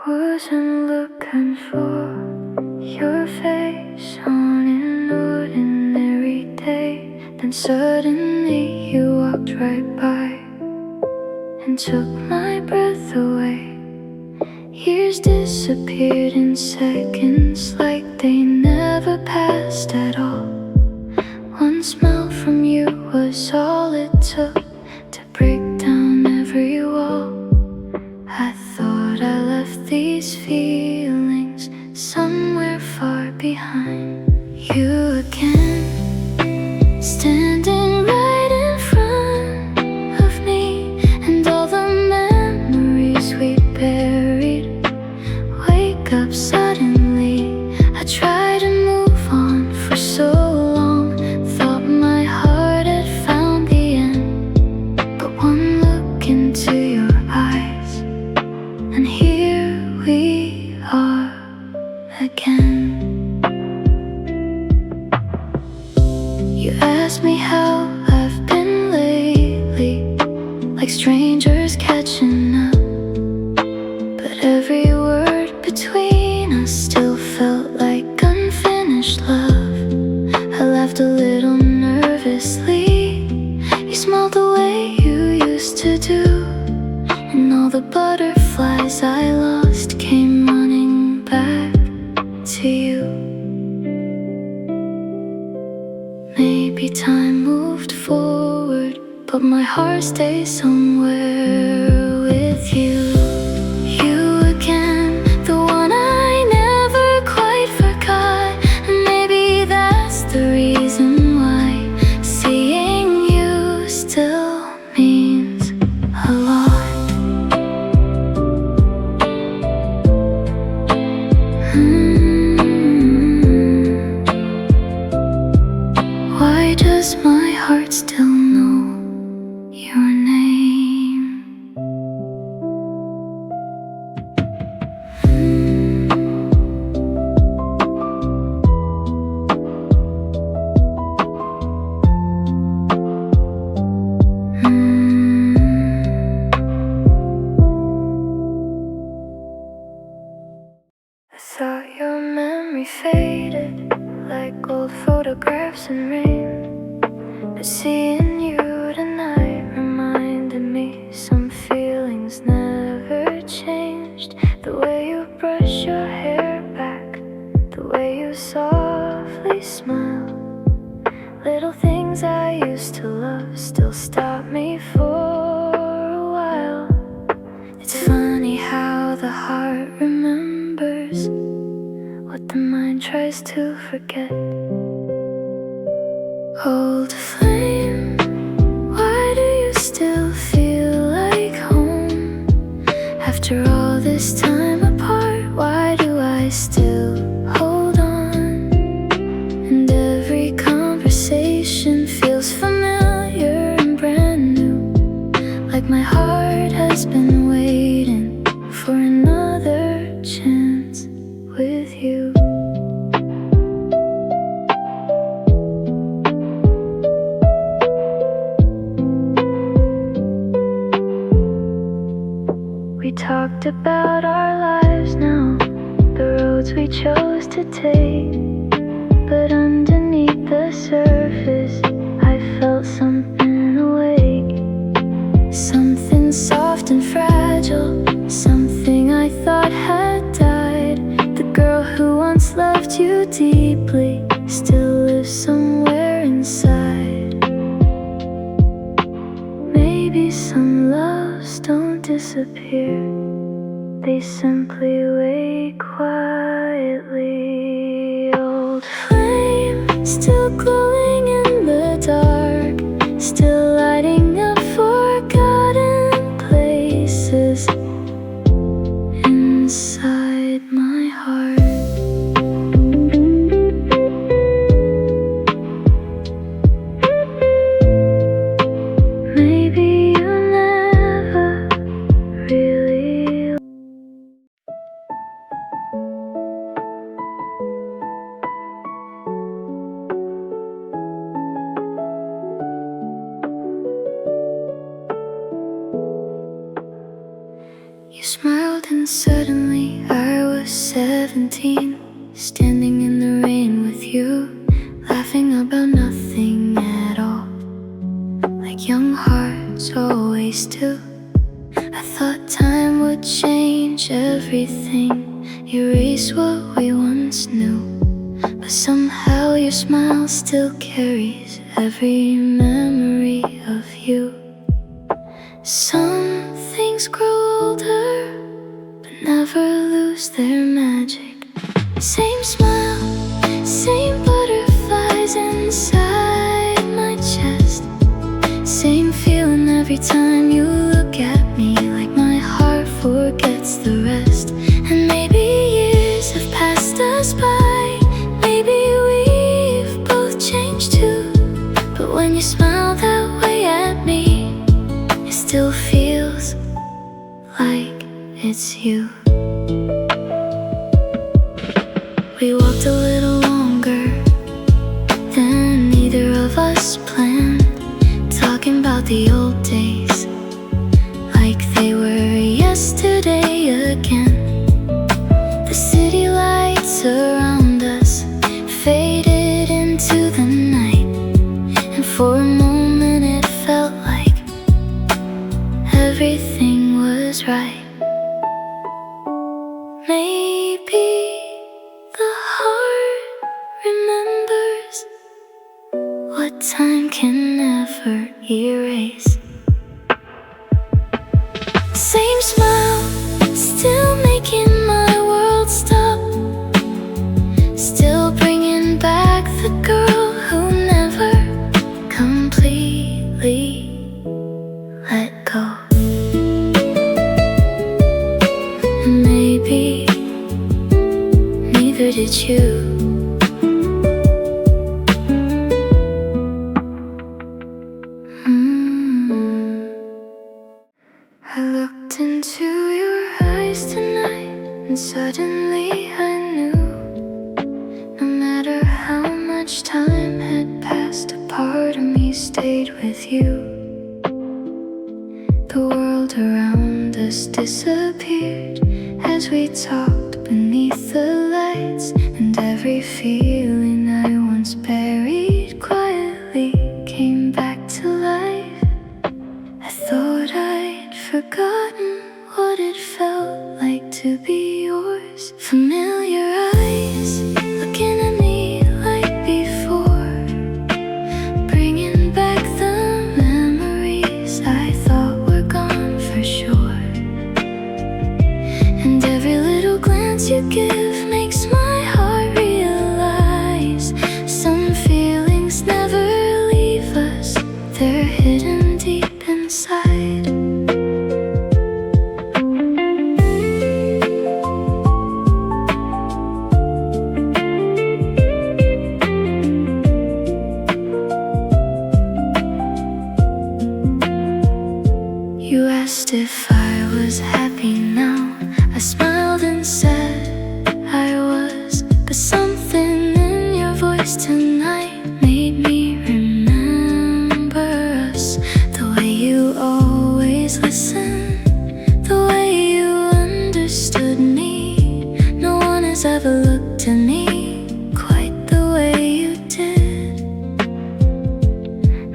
Wasn't looking for your face on an ordinary day. Then suddenly you walked right by and took my breath away. Years disappeared in seconds like they never passed at all. One smile from you was all it took to break down every wall. I thought I left these feelings somewhere far behind. You again, standing right in front of me, and all the memories we buried wake up suddenly. I tried to move on for so long, thought my heart had found the end. But one look into your eyes, and here we are again. You asked me how I've been lately, like strangers catching up. But every word between us still felt like unfinished love. I laughed a little nervously. You smiled the way you used to do, and all the butterflies I lost came running back to you. Maybe time moved forward, but my heart stays somewhere with you. You again, the one I never quite forgot. And maybe that's the reason why seeing you still means a lot. Why does my heart still know your name? I thought your memory faded like old photographs in rain, but seeing you tonight reminded me some feelings never changed. The way you brush your hair back, the way you softly smile. Little things I used to love still stop me for a while. It's funny how the heart remembers what the mind tries to forget. Old flame, why do you still feel like home? After all this time apart, why do I still hold on? And every conversation feels familiar and brand new, like my heart has been waiting for another chance with you. We talked about our lives now, the roads we chose to take. But underneath the surface, I felt something awake. Something soft and fragile, something I thought had died. The girl who once loved you deeply still lives somewhere inside. Maybe some loves don't disappear, they simply wait quietly. Old flame, still glowing in the dark, still lighting up forgotten places inside my heart. Maybe you never really. You smiled and then suddenly I was 17, standing in the rain with you, laughing about nothing at all, like young hearts always do. I thought time would change everything, erase what we once knew, but somehow your smile still carries every memory of you. Some things grow older, but never lose their magic. Same smile, same butterflies inside my chest, same feeling every time you look at me, like my heart forgets the rest. And maybe years have passed us by, maybe we've both changed too, but when you smile that way at me, it still feels like it's you. We walked a little longer than either of us planned, talking about the old days like they were yesterday again. The city lights around us faded into the night, and for a moment it felt like everything was right. Maybe the heart remembers what time can never erase. Same smile, still making my world stop, still bringing back the girl who never completely let go. And maybe neither did you. I looked into your eyes tonight, and suddenly I knew, no matter how much time had passed, a part of me stayed with you. The world around us disappeared as we talked beneath the lights, and every feeling I once buried quietly came back to life. I thought I'd forgotten what it felt like to be yours. Familiar eyes looking at me like before, bringing back the memories I thought were gone for sure. And every little glance you give makes my heart realize some feelings never leave us, they're hidden deep inside. You asked if I was happy now. I smiled and said I was, but something in your voice tonight made me remember us. The way you always listened, the way you understood me. No one has ever looked at me quite the way you did.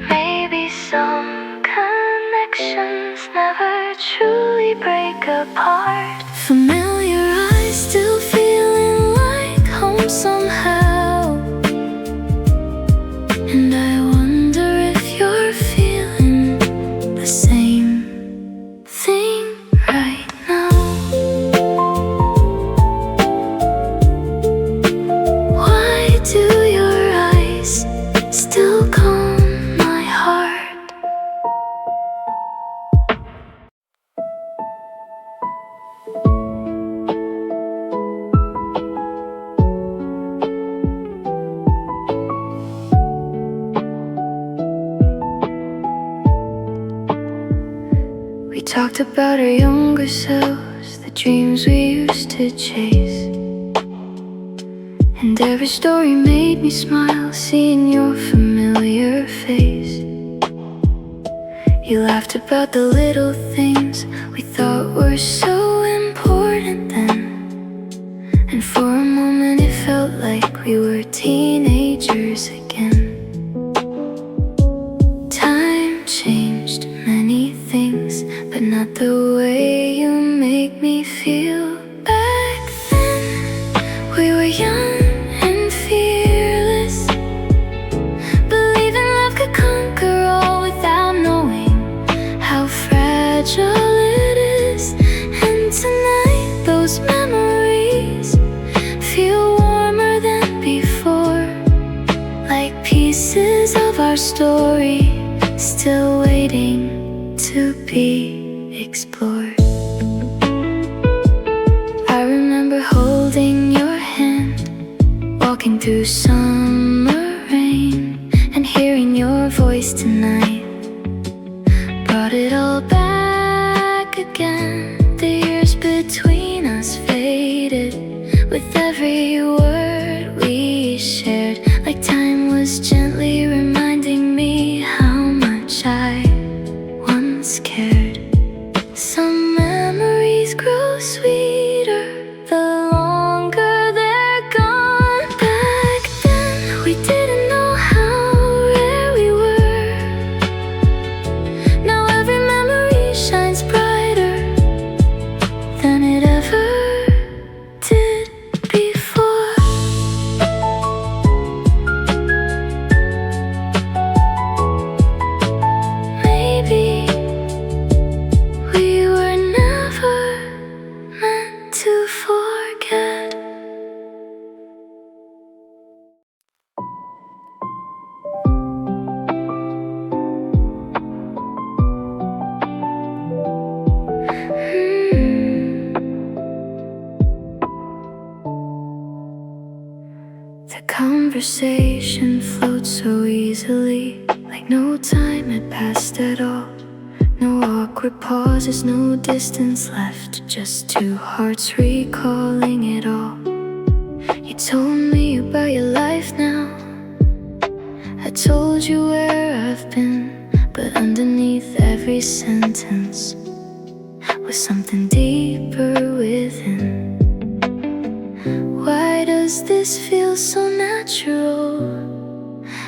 Maybe some connections never truly break apart. Familiar eyes still feeling like home somehow, and I wonder if you're feeling the same thing right now. Why do your eyes still calm my heart? We talked about our younger selves, the dreams we used to chase, and every story made me smile, seeing your familiar face. You laughed about the little things we thought were so important, And for a moment it felt like we were teenagers again. Time changed many things, but not the way you make me feel. Back then, we were young and fearless, believing love could conquer all without knowing how fragile it is. And tonight, those memories feel warmer than before, like pieces of our story still waiting to be explored. I remember holding your hand, walking through summer rain, and hearing your voice tonight brought it all back again. The years between us faded with every word we shared, like time was gently reminding me how much I once cared. Some memories grow sweeter the longer they're gone. Back then, we didn't know how rare we were. Now every memory shines brighter than it ever did before. Maybe we were never meant to forget. The conversation floats so easily, like no time had passed at all. No awkward pauses, no distance left, just two hearts recalling it all. You told me about your life now, I told you where I've been, but underneath every sentence was something deeper within. Why does this feel so natural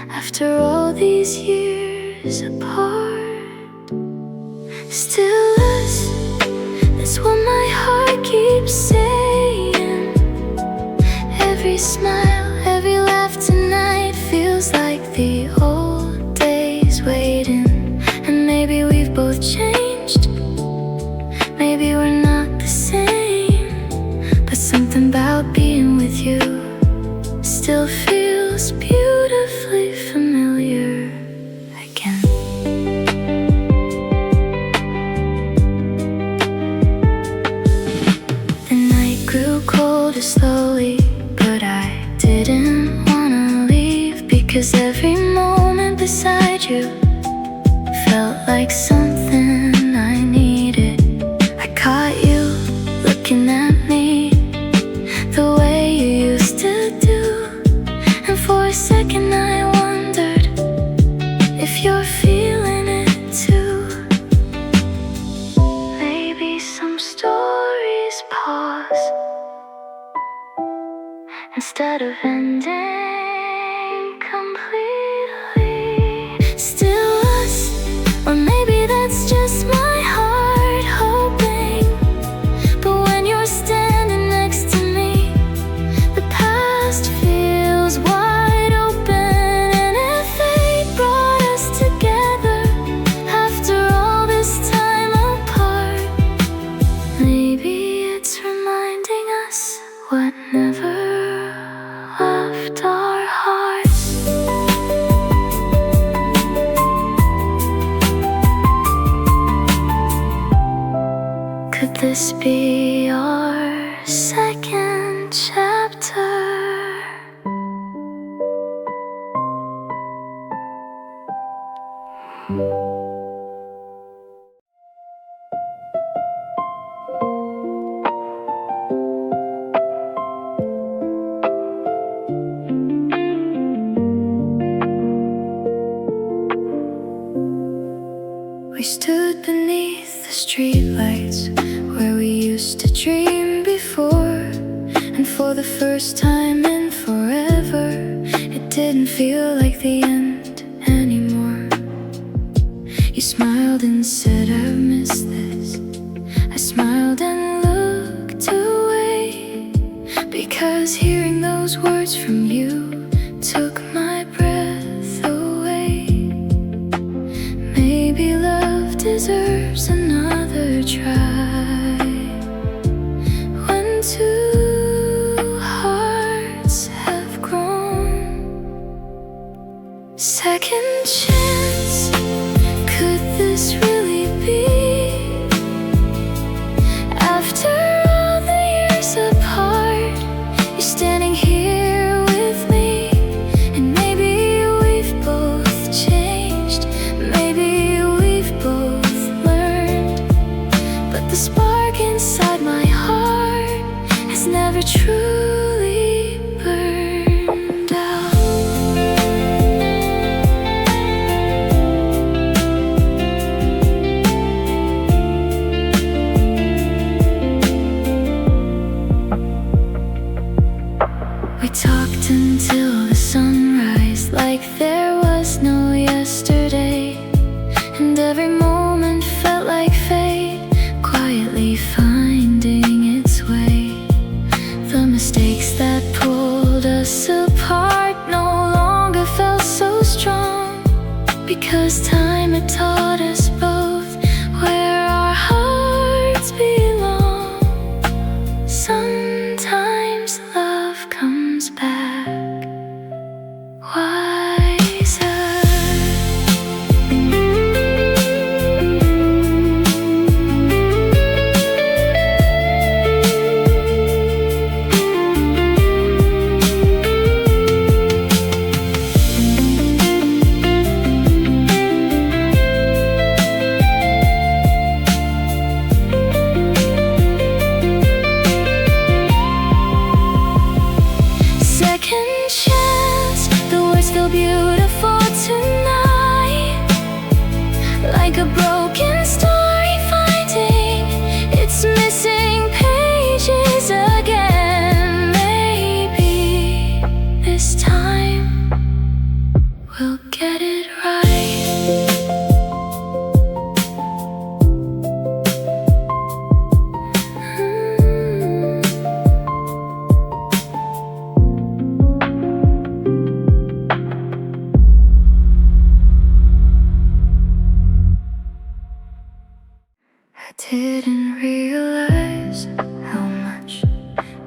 after all these years apart? Still us, that's what my heart keeps saying. Every smile, every laugh tonight feels like the old days waiting. And maybe we've both changed, maybe we're not the same, but something about being with you still feels beautifully familiar again. The night grew colder slowly, but I didn't wanna leave, because every moment beside you felt like something I needed. I caught you looking at me the way you used to do, and for a second I wondered if you're feeling it too. Maybe some stories pause instead of ending completely. Still us, or maybe that's just my heart hoping. But when you're standing next to me, the past feels wide open. And if fate brought us together after all this time apart, maybe it's reminding us what never left off. for the first time in forever. It didn't feel like the end anymore. You smiled and said, "I've missed this." I smiled and looked away, because hearing those words from you took my breath away. Maybe love deserves another try. When two hearts have grown, second chance, could this really be? After all the years apart, you're standing here with me. And maybe we've both changed, maybe we've both learned, but the spark inside my heart has never truly burned out. We talked until the sunrise, like there was no yesterday, and every moment felt like fate quietly finding its way. The mistakes that pulled us apart no longer felt so strong, because time had taught us both where our hearts belong. Sometimes love comes back wiser. Second chance, the words feel beautiful tonight, like a broken story finding its missing pages again. Maybe this time we'll get it right. I didn't realize how much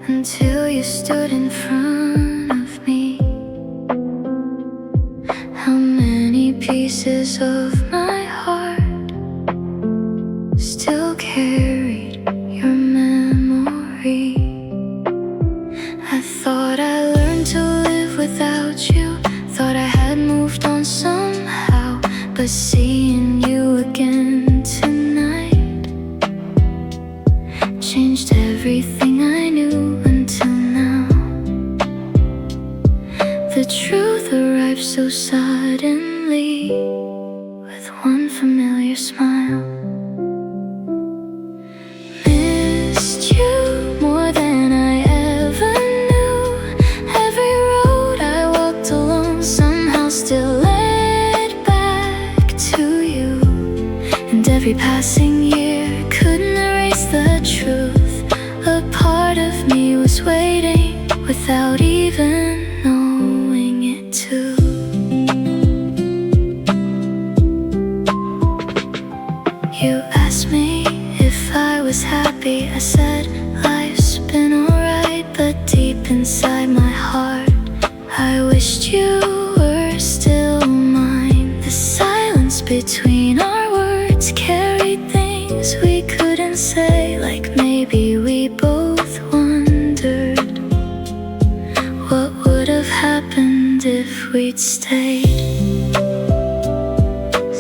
until you stood in front of me. How many pieces of my heart still carried your memory. I thought I learned to live without you, thought I had moved on somehow, but seeing you again tonight changed everything I knew until now. The truth arrived so suddenly, with one familiar smile. Missed you more than I ever knew. Every road I walked alone somehow still led back to you, and every passing year couldn't erase the truth. A part of me was waiting without even knowing it too. You asked me if I was happy. I said life's been alright, but deep inside my heart I wished you were still mine. The silence between our words carried things we couldn't say, like maybe we both wondered what would have happened if we'd stayed.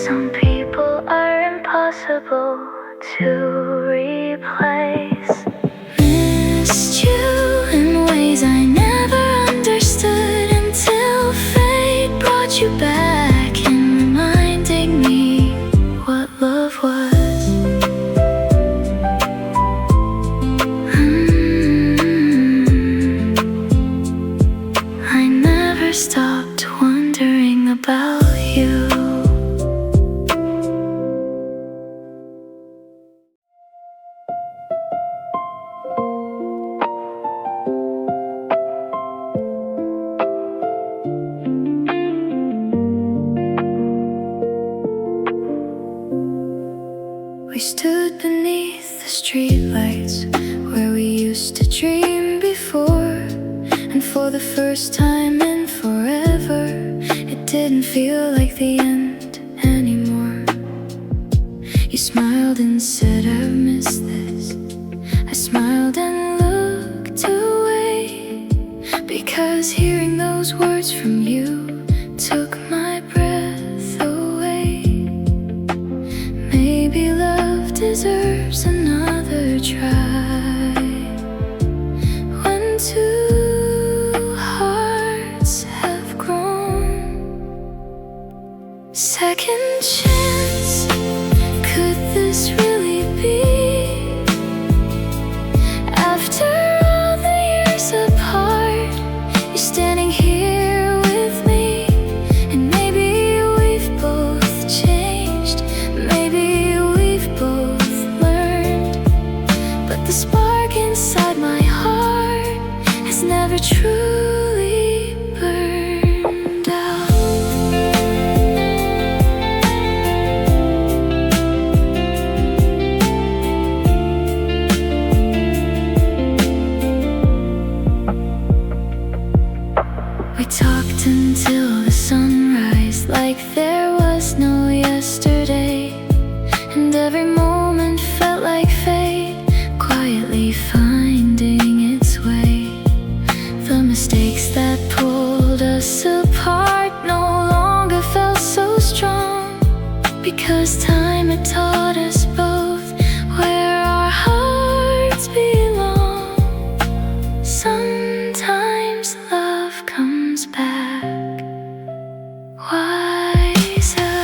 Some people are impossible to replace. Missed you in ways I never understood, until fate brought you back and reminding me what love was. used to dream before. And for the first time in forever, it didn't feel like the end anymore. You smiled and said, "I've missed this." I smiled and looked away, because hearing those words from you took my breath away. Maybe love deserves another try. When two hearts have grown, second chance, could this really be? After all the years apart, you're standing here with me. And maybe we've both changed, maybe we've both learned, but the spark inside my heart has never truly burned out. We talked until the sunrise, like there was no yesterday. And every moment felt like fate, quietly finding its way. The mistakes that pulled us apart no longer felt so strong, because time had taught us both where our hearts belong. Sometimes love comes back wiser.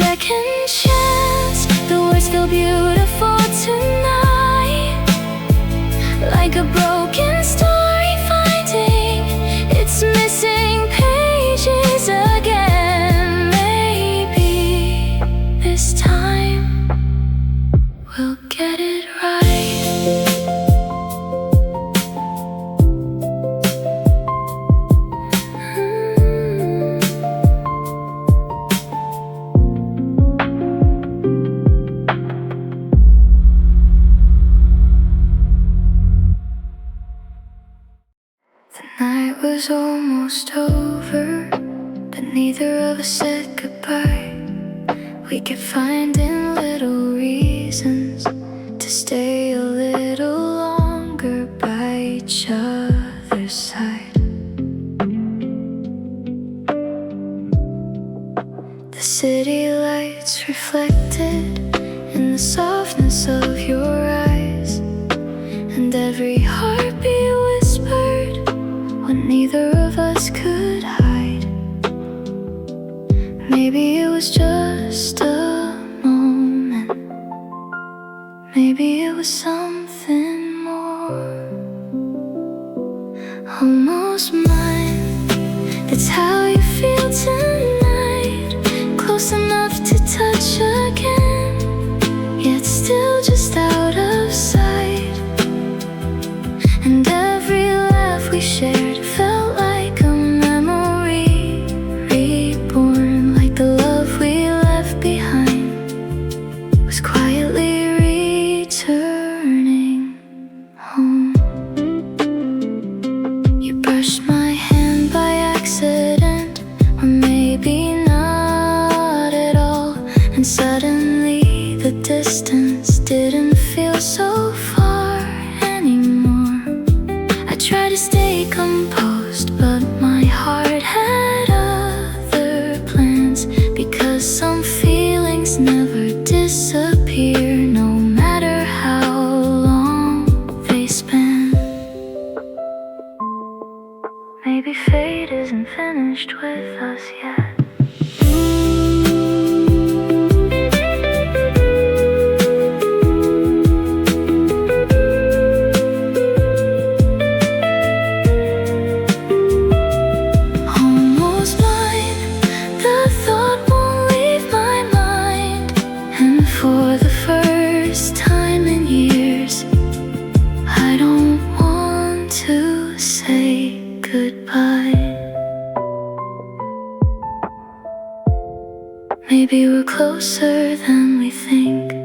Second chance, the words feel beautiful tonight, like a broken story finding its missing pages again. Maybe this time we'll get it right. The night was almost over, but neither of us said goodbye. We kept finding little reasons to stay a little longer by each other's side. The city lights reflected in the softness of your eyes, and every heartbeat whispered what neither of us could hide. Maybe it was just a moment, maybe it was something more. Almost mine, that's how you feel tonight. Close enough to touch again, yet still just out of sight. And every laugh we shared felt like a memory reborn, like the love we left behind was quietly returning home. You brushed my hand by accident, or maybe not at all, and suddenly the distance didn't feel so far anymore. I tried to stay composed, but my heart had other plans, because some feelings never disappear, no matter how long they span. Maybe fate isn't finished with us yet. Maybe we're closer than we think.